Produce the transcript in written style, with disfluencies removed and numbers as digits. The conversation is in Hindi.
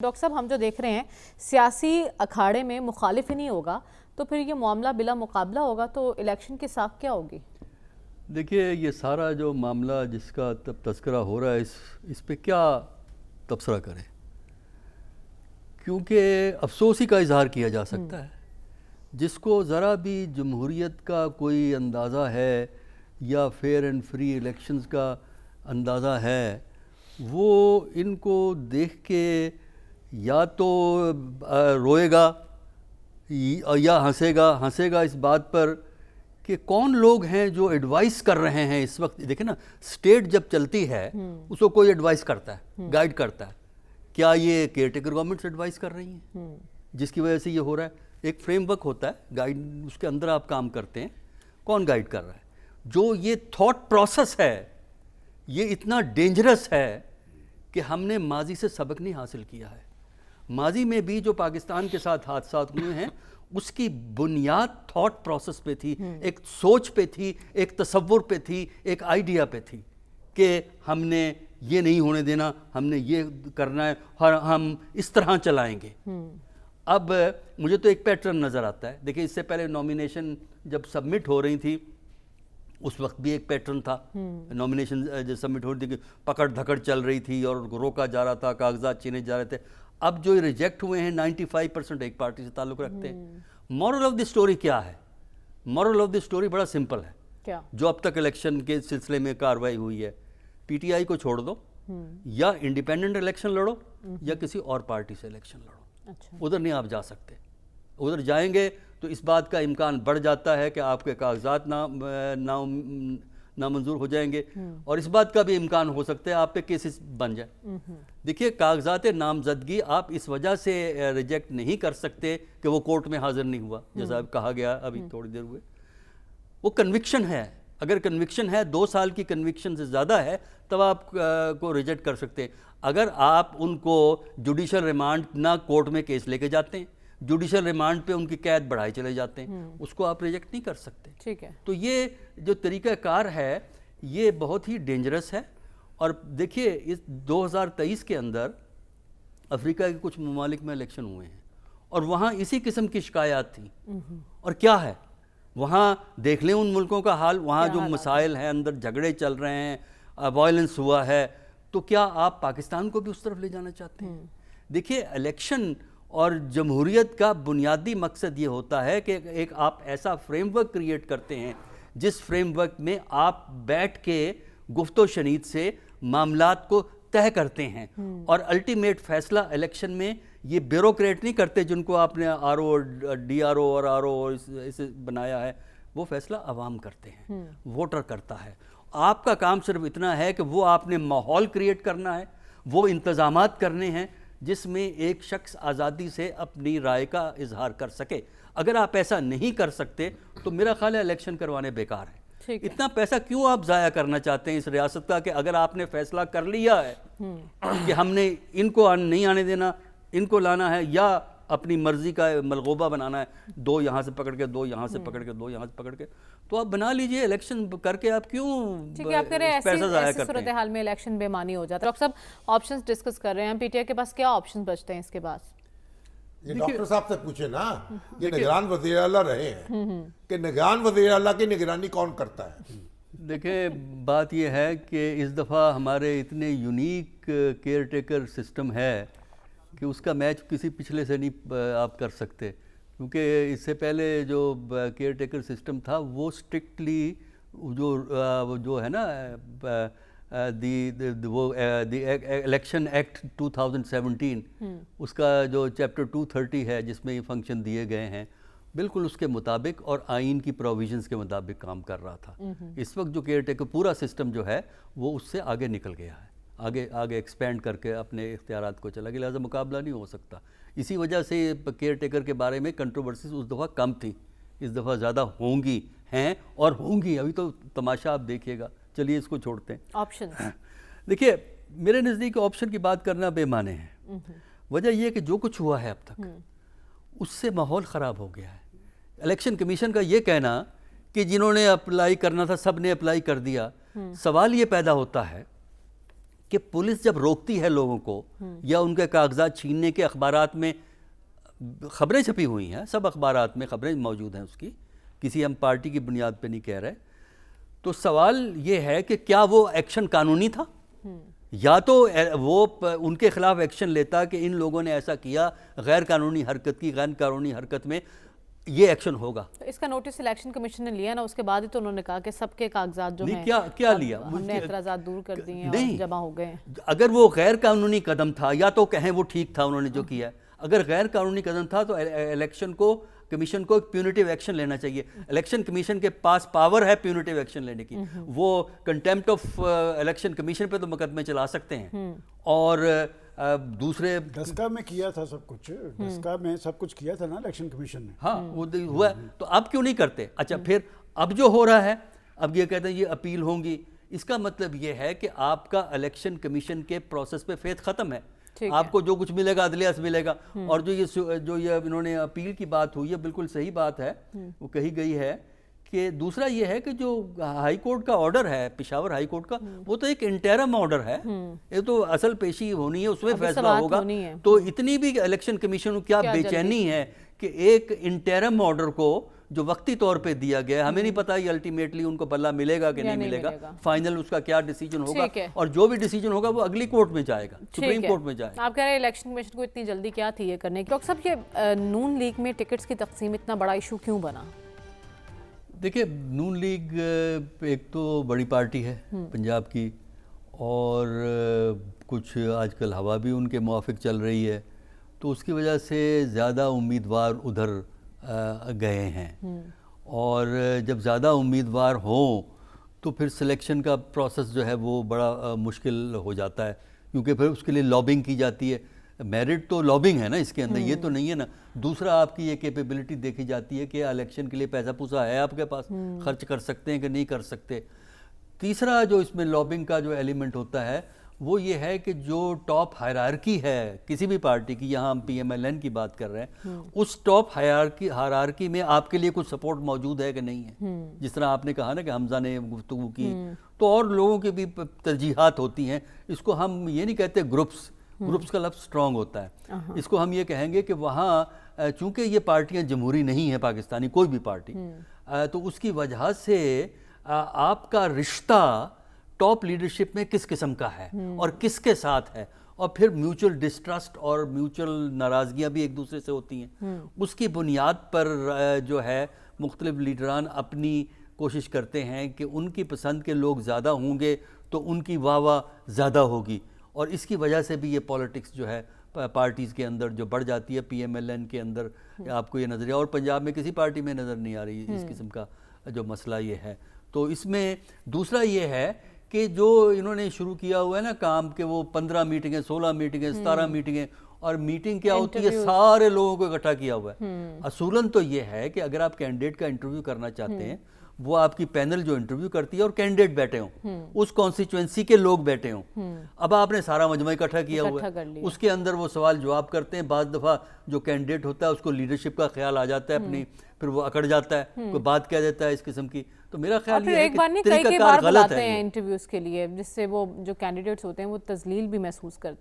डॉक्टर साहब, हम जो देख रहे हैं सियासी अखाड़े में मुखालिफ ही नहीं होगा तो फिर ये मामला बिला मुकाबला होगा तो इलेक्शन की साख क्या होगी? देखिए, ये सारा जो मामला जिसका तस्करा हो रहा है इस पे क्या तबसरा करें, क्योंकि अफसोस ही का इजहार किया जा सकता है। जिसको ज़रा भी जमहूरियत का कोई अंदाज़ा है या फेयर एंड फ्री इलेक्शंस का अंदाज़ा है, वो इनको देख के या तो रोएगा या हंसेगा इस बात पर कि कौन लोग हैं जो एडवाइस कर रहे हैं इस वक्त। देखें ना, स्टेट जब चलती है उसको कोई एडवाइस करता है, गाइड करता है। क्या ये केयरटेकर गवर्नमेंट्स एडवाइस कर रही हैं जिसकी वजह से ये हो रहा है? एक फ्रेमवर्क होता है, गाइड, उसके अंदर आप काम करते हैं। कौन गाइड कर रहा है? जो ये थॉट प्रोसेस है ये इतना डेंजरस है कि हमने माजी से सबक नहीं हासिल किया है। माजी में भी जो पाकिस्तान के साथ हादसा हुए हैं उसकी बुनियाद थॉट प्रोसेस पे थी, एक सोच पे थी, एक तसव्वुर पे थी, एक आइडिया पे थी कि हमने ये नहीं होने देना, हमने ये करना है और हम इस तरह चलाएंगे। अब मुझे तो एक पैटर्न नज़र आता है। देखिए, इससे पहले नॉमिनेशन जब सबमिट हो रही थी उस वक्त भी एक पैटर्न था। नॉमिनेशन जब सबमिट हो रही थी, पकड़ धकड़ चल रही थी और रोका जा रहा था, कागजात छीने जा रहे थे। अब जो रिजेक्ट हुए हैं 95% एक पार्टी से ताल्लुक़ रखते हैं। मॉरल ऑफ द स्टोरी क्या है? मॉरल ऑफ द स्टोरी बड़ा सिंपल है। क्या? जो अब तक इलेक्शन के सिलसिले में कार्रवाई हुई है, पीटीआई को छोड़ दो, या इंडिपेंडेंट इलेक्शन लड़ो या किसी और पार्टी से इलेक्शन लड़ो। अच्छा। उधर नहीं आप जा सकते। उधर जाएंगे तो इस बात का इम्कान बढ़ जाता है कि आपके कागजात नामंजूर हो जाएंगे और इस बात का भी इम्कान हो सकता है आप पे केसेस बन जाए। देखिए, कागजात नामजदगी आप इस वजह से रिजेक्ट नहीं कर सकते कि वो कोर्ट में हाजिर नहीं हुआ, जैसा कहा गया अभी थोड़ी देर हुए। वो कन्विक्शन है। अगर कन्विक्शन है 2 साल की कन्विक्शन से ज़्यादा है तब आप को रिजेक्ट कर सकते हैं। अगर आप उनको जुडिशल रिमांड ना कोर्ट में केस लेके जाते हैं, जुडिशल रिमांड पे उनकी कैद बढ़ाए चले जाते हैं, उसको आप रिजेक्ट नहीं कर सकते। ठीक है। तो ये जो तरीक़ाकार है ये बहुत ही डेंजरस है। और देखिए, इस 2023 के अंदर अफ्रीका के कुछ ममालिक में इलेक्शन हुए हैं और वहाँ इसी किस्म की शिकायत थी। और क्या है वहाँ, देख लें उन मुल्कों का हाल। वहाँ जो मसाइल हैं, अंदर झगड़े चल रहे हैं, वायलेंस हुआ है, तो क्या आप पाकिस्तान को भी उस तरफ ले जाना चाहते हैं? देखिए, इलेक्शन और जमहूरियत का बुनियादी मकसद ये होता है कि एक आप ऐसा फ्रेमवर्क क्रिएट करते हैं जिस फ्रेमवर्क में आप बैठ के गुफ्तो शनीद से मामलात को तय करते हैं और अल्टीमेट फैसला इलेक्शन में ये ब्यूरोक्रेट नहीं करते जिनको आपने आरओ, डीआरओ और आरओ इसे बनाया है। वो फैसला अवाम करते हैं, वोटर करता है। आपका काम सिर्फ इतना है कि वो आपने माहौल क्रिएट करना है, वो इंतजामात करने हैं जिसमें एक शख्स आज़ादी से अपनी राय का इजहार कर सके। अगर आप ऐसा नहीं कर सकते तो मेरा ख्याल है इलेक्शन करवाने बेकार है। इतना पैसा क्यों आप ज़ाया करना चाहते हैं इस रियासत का कि अगर आपने फैसला कर लिया है कि हमने इनको नहीं आने देना, इनको लाना है या अपनी मर्जी का मलगोबा बनाना है, 2 यहाँ से पकड़ के, 2 यहाँ से पकड़ के, 2 यहाँ से पकड़ के, तो आप बना लीजिए। इलेक्शन करके आप क्यों पैसा ज़ाया करते हैं? सूरत हाल में इलेक्शन बेमानी हो जाता है। डॉक्टर साहब, ऑप्शंस डिस्कस कर रहे हैं, पीटीआई के पास क्या ऑप्शन बचते हैं इसके पास? ये डॉक्टर साहब से पूछे ना, ये निगरान वज़ीर आला रहे हैं कि निगरान वज़ीर आला की निगरानी कौन करता है? देखिए, बात यह है कि इस दफ़ा हमारे इतने यूनिक केयर टेकर सिस्टम है कि उसका मैच किसी पिछले से नहीं आप कर सकते, क्योंकि इससे पहले जो केयर टेकर सिस्टम था वो स्ट्रिक्टली जो है ना द इलेक्शन एक्ट 2017 उसका जो चैप्टर 230 है जिसमें ये फंक्शन दिए गए हैं, बिल्कुल उसके मुताबिक और आइन की प्रोविजंस के मुताबिक काम कर रहा था। इस वक्त जो केयर टेकर पूरा सिस्टम जो है वो उससे आगे निकल गया है, आगे एक्सपेंड करके अपने इख्तियारात को चला गया, लिहाजा मुकाबला नहीं हो सकता। इसी वजह से केयर टेकर के बारे में कंट्रोवर्सीज उस दफ़ा कम थी, इस दफ़ा ज़्यादा होंगी, हैं और होंगी। अभी तो तमाशा आप देखिएगा। चलिए इसको छोड़ते हैं। ऑप्शन देखिए, मेरे नज़दीक ऑप्शन की बात करना बेमाने है। वजह यह कि जो कुछ हुआ है अब तक उससे माहौल ख़राब हो गया है। इलेक्शन कमीशन का ये कहना कि जिन्होंने अप्लाई करना था सब ने अप्लाई कर दिया, सवाल ये पैदा होता है कि पुलिस जब रोकती है लोगों को या उनके कागजात छीनने के, अखबारात में खबरें छपी हुई हैं, सब अखबारात में खबरें मौजूद हैं उसकी, किसी हम पार्टी की बुनियाद पे नहीं कह रहे, तो सवाल ये है कि क्या वो एक्शन कानूनी था? या तो वो उनके खिलाफ एक्शन लेता कि इन लोगों ने ऐसा किया, गैर कानूनी हरकत की, गैर कानूनी हरकत में ये एक्शन होगा। तो इसका नोटिस इलेक्शन कमीशन ने लिया ना, उसके बाद ही तो उन्होंने कहा कि सबके कागजात जो हैं क्या लिया, हमने एतराज़ात दूर कर दिए हैं और जमा हो गए हैं। अगर वो गैर कानूनी कदम था, या तो कहें वो ठीक था उन्होंने जो किया, अगर गैर कानूनी कदम था तो इलेक्शन को कमीशन को प्यूनिटिव एक्शन लेना चाहिए। इलेक्शन कमीशन के पास पावर है प्यूनिटिव एक्शन लेने की, वो कंटेम्प्ट ऑफ इलेक्शन कमीशन पे तो मुकदमे चला सकते हैं। और दूसरे डस्का में किया था सब कुछ, डस्का में सब कुछ किया था ना इलेक्शन कमीशन ने। हाँ वो हुआ, तो अब क्यों नहीं करते? अच्छा फिर अब जो हो रहा है, अब ये कहते हैं ये अपील होंगी, इसका मतलब ये है कि आपका इलेक्शन कमीशन के प्रोसेस पे फेथ खत्म है। आपको जो कुछ मिलेगा अदलिया से मिलेगा। और जो ये इन्होंने अपील की बात हुई है, बिल्कुल सही बात है, वो कही गई है कि दूसरा ये है कि जो हाई कोर्ट का ऑर्डर है, पेशावर हाई कोर्ट का, वो तो एक इंटरम ऑर्डर है, ये तो असल पेशी होनी है, उसमें फैसला होगा। तो इतनी भी इलेक्शन कमीशन को क्या बेचैनी है कि एक इंटरम ऑर्डर को जो वक्ती तौर पे दिया गया, हमें नहीं पता ये अल्टीमेटली उनको बल्ला मिलेगा कि नहीं मिलेगा, फाइनल उसका क्या डिसीजन होगा, और जो भी डिसीजन होगा वो अगली कोर्ट में जाएगा, सुप्रीम कोर्ट में जाएगा। आप कह रहे हैं इलेक्शन कमीशन को इतनी जल्दी क्या थी ये करने की? डॉक्टर साहब, ये नून लीग में टिकट्स की तकसीम इतना बड़ा इशू क्यों बना? देखिए, नून लीग एक तो बड़ी पार्टी है पंजाब की, और कुछ आजकल हवा भी उनके मुआफिक चल रही है, तो उसकी वजह से ज़्यादा उम्मीदवार उधर गए हैं। और जब ज़्यादा उम्मीदवार हों तो फिर सिलेक्शन का प्रोसेस जो है वो बड़ा मुश्किल हो जाता है, क्योंकि फिर उसके लिए लॉबिंग की जाती है। मेरिट तो लॉबिंग है ना इसके अंदर, ये तो नहीं है ना। दूसरा, आपकी ये कैपेबिलिटी देखी जाती है कि इलेक्शन के लिए पैसा पूसा है आपके पास, खर्च कर सकते हैं कि नहीं कर सकते। तीसरा जो इसमें लॉबिंग का जो एलिमेंट होता है वो ये है कि जो टॉप हायरार्की है किसी भी पार्टी की, यहाँ हम PMLN की बात कर रहे हैं, उस टॉप हायरार्की में आपके लिए कुछ सपोर्ट मौजूद है कि नहीं है। जिस तरह आपने कहा ना कि हमजा ने गुफ्तगू की, तो और लोगों की भी तरजीहात होती हैं। इसको हम ये नहीं कहते ग्रुप्स का लफ्ज़ स्ट्रॉन्ग होता है, इसको हम ये कहेंगे कि वहाँ चूँकि ये पार्टियाँ जमहूरी नहीं है पाकिस्तानी कोई भी पार्टी, तो उसकी वजह से आपका रिश्ता टॉप लीडरशिप में किस किस्म का है और किसके साथ है, और फिर म्यूचुअल डिस्ट्रस्ट और म्यूचुअल नाराज़गियाँ भी एक दूसरे से होती हैं। उसकी बुनियाद पर जो है मुख्तलिफ लीडरान अपनी कोशिश करते हैं कि उनकी पसंद के लोग ज़्यादा होंगे तो उनकी वाह ज़्यादा होगी, और इसकी वजह से भी ये पॉलिटिक्स जो है पार्टीज़ के अंदर जो बढ़ जाती है। PMLN के अंदर आपको ये नज़रिया, और पंजाब में किसी पार्टी में नज़र नहीं आ रही इस किस्म का जो मसला ये है। तो इसमें दूसरा ये है कि जो इन्होंने शुरू किया हुआ है ना काम, के वो 15 मीटिंगें, 16 मीटिंगें, 17 मीटिंगें, और मीटिंग क्या होती है, सारे लोगों को इकट्ठा किया हुआ है। असूलन तो ये है कि अगर आप कैंडिडेट का इंटरव्यू करना चाहते हैं, वो आपकी पैनल जो इंटरव्यू करती है और कैंडिडेट बैठे हों, उस कॉन्स्टिट्यूएंसी के लोग बैठे हों। अब आपने सारा मजमा इकट्ठा किया हुआ है, उसके अंदर वो सवाल जवाब करते हैं। बाज़ दफ़ा जो कैंडिडेट होता है उसको लीडरशिप का ख्याल आ जाता है अपनी, फिर वो अकड़ जाता है, कोई बात कह देता है इस किस्म की। तो मेरा ख्याल ये है कि तरीकाकार गलत है इंटरव्यूज के लिए, जिससे वो जो कैंडिडेट्स होते हैं वो तजलील भी महसूस करते हैं।